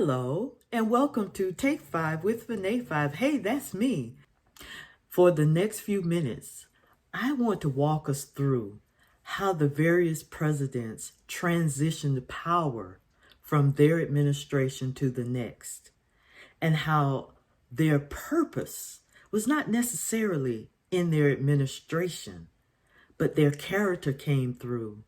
Hello, and welcome to Take 5 with Renee 5. Hey, that's me. For the next few minutes, I want to walk us through how the various presidents transitioned power from their administration to the next, and how their purpose was not necessarily in their administration, but their character came through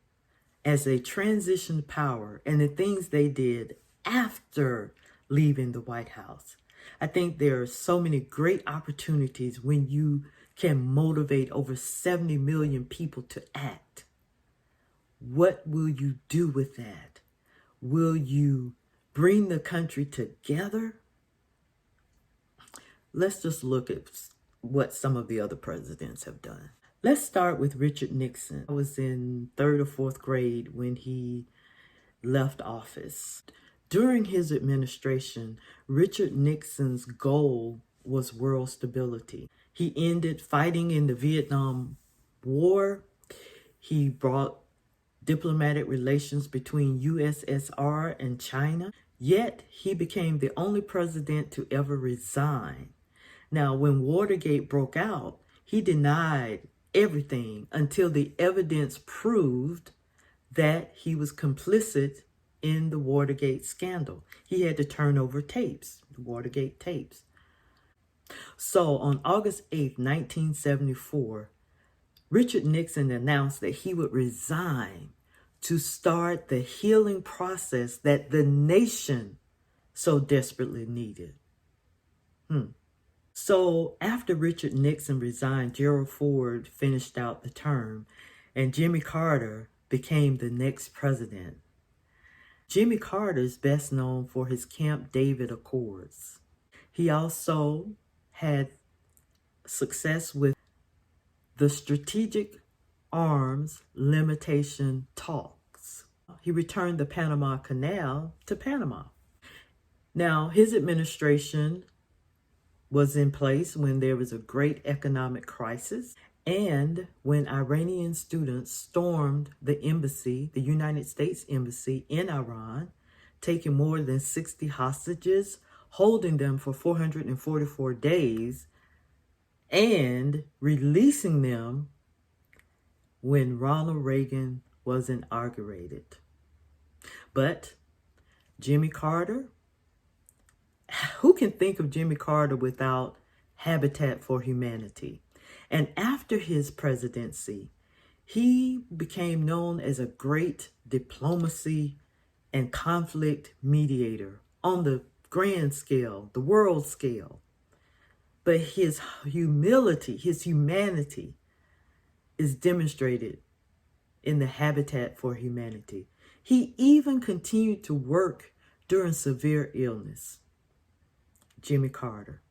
as they transitioned power and the things they did after leaving the White House. I think there are so many great opportunities when you can motivate over 70 million people to act. What will you do with that? Will you bring the country together? Let's just look at what some of the other presidents have done. Let's start with Richard Nixon. I was in third or fourth grade when he left office. During his administration, Richard Nixon's goal was world stability. He ended fighting in the Vietnam War. He brought diplomatic relations between USSR and China. Yet he became the only president to ever resign. Now, when Watergate broke out, he denied everything until the evidence proved that he was complicit in the Watergate scandal. He had to turn over tapes, the Watergate tapes. So on August 8th, 1974, Richard Nixon announced that he would resign to start the healing process that the nation so desperately needed. So after Richard Nixon resigned, Gerald Ford finished out the term, and Jimmy Carter became the next president. Jimmy Carter is best known for his Camp David Accords. He also had success with the Strategic Arms Limitation Talks. He returned the Panama Canal to Panama. Now, his administration was in place when there was a great economic crisis and when Iranian students stormed the embassy, the United States Embassy in Iran, taking more than 60 hostages, holding them for 444 days, and releasing them when Ronald Reagan was inaugurated. But Jimmy Carter, who can think of Jimmy Carter without Habitat for Humanity? And after his presidency, he became known as a great diplomacy and conflict mediator on the grand scale, the world scale. But his humility, his humanity is demonstrated in the Habitat for Humanity. He even continued to work during severe illness. Jimmy Carter.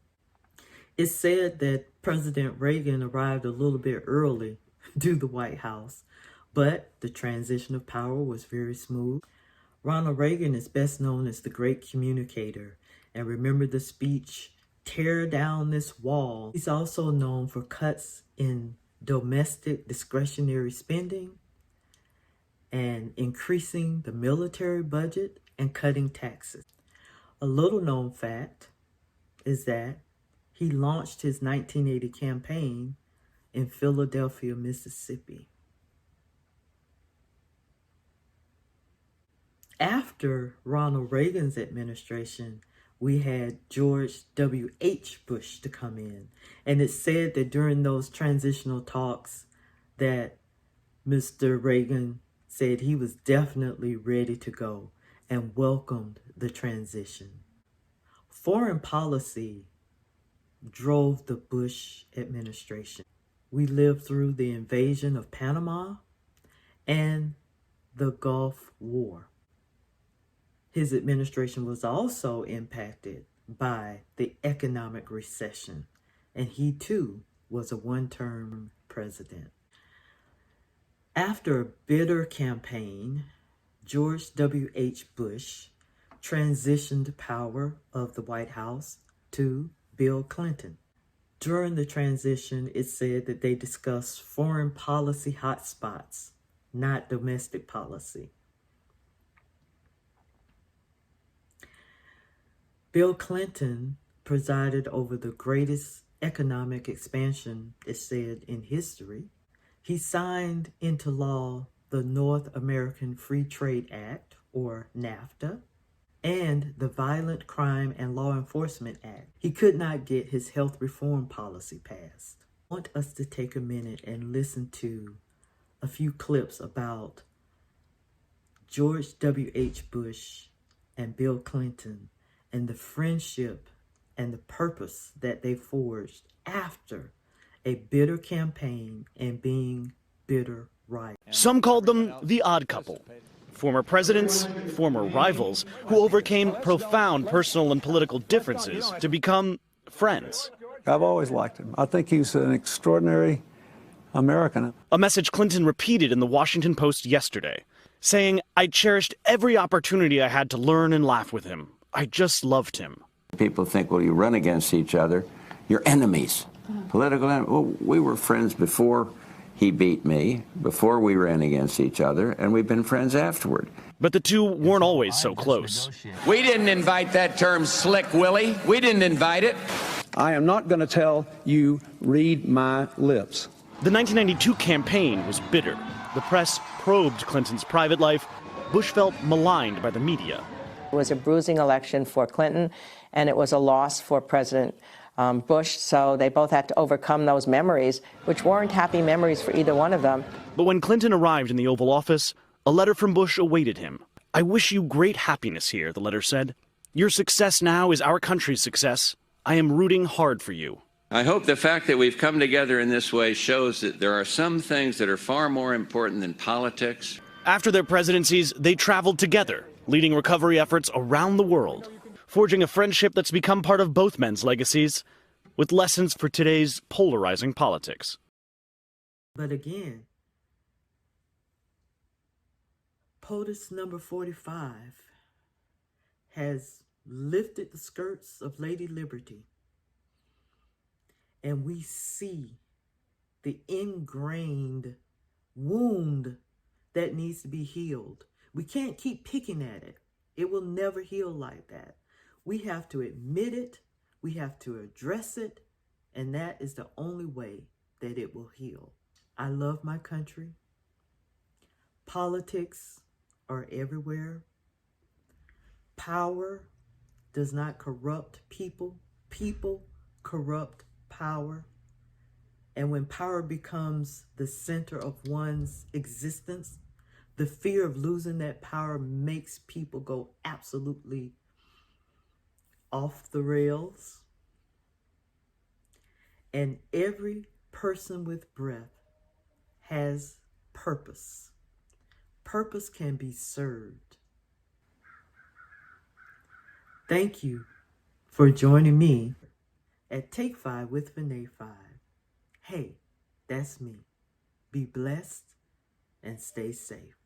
It's said that President Reagan arrived a little bit early to the White House, but the transition of power was very smooth. Ronald Reagan is best known as the great communicator, and remember the speech, "Tear down this wall." He's also known for cuts in domestic discretionary spending and increasing the military budget and cutting taxes. A little known fact is that he launched his 1980 campaign in Philadelphia, Mississippi. After Ronald Reagan's administration, we had George W.H. Bush to come in. And it's said that during those transitional talks that Mr. Reagan said he was definitely ready to go and welcomed the transition. Foreign policy drove the Bush administration. We lived through the invasion of Panama and the Gulf War. His administration was also impacted by the economic recession, and he too was a one-term president. After a bitter campaign, George W.H. Bush transitioned power of the White House to Bill Clinton. During the transition, it said that they discussed foreign policy hotspots, not domestic policy. Bill Clinton presided over the greatest economic expansion, it said, in history. He signed into law the North American Free Trade Act, or NAFTA, and the Violent Crime and Law Enforcement Act. He could not get his health reform policy passed. I want us to take a minute and listen to a few clips about George W.H. Bush and Bill Clinton and the friendship and the purpose that they forged after a bitter campaign and being bitter rivals. Some called them the odd couple. Former presidents, former rivals, who overcame profound personal and political differences to become friends. I've always liked him. I think he's an extraordinary American. A message Clinton repeated in the Washington Post yesterday, saying, "I cherished every opportunity I had to learn and laugh with him. I just loved him." People think, well, you run against each other, you're enemies, political enemies. Well, we were friends before he beat me, before we ran against each other, and we've been friends afterward. But the two weren't always so close. We didn't invite that term, Slick Willie. We didn't invite it. I am not going to tell you, read my lips. The 1992 campaign was bitter. The press probed Clinton's private life. Bush felt maligned by the media. It was a bruising election for Clinton, and it was a loss for President Bush, so they both had to overcome those memories, which weren't happy memories for either one of them. But when Clinton arrived in the Oval Office, a letter from Bush awaited him. "I wish you great happiness here," the letter said. "Your success now is our country's success. I am rooting hard for you." I hope the fact that we've come together in this way shows that there are some things that are far more important than politics. After their presidencies, they traveled together, leading recovery efforts around the world, forging a friendship that's become part of both men's legacies, with lessons for today's polarizing politics. But again, POTUS number 45 has lifted the skirts of Lady Liberty, and we see the ingrained wound that needs to be healed. We can't keep picking at it. It will never heal like that. We have to admit it, we have to address it, and that is the only way that it will heal. I love my country. Politics are everywhere. Power does not corrupt people. People corrupt power. And when power becomes the center of one's existence, the fear of losing that power makes people go absolutely off the rails. And every person with breath has purpose. Purpose can be served. Thank you for joining me at Take 5 with Vinay 5. Hey, that's me. Be blessed and stay safe.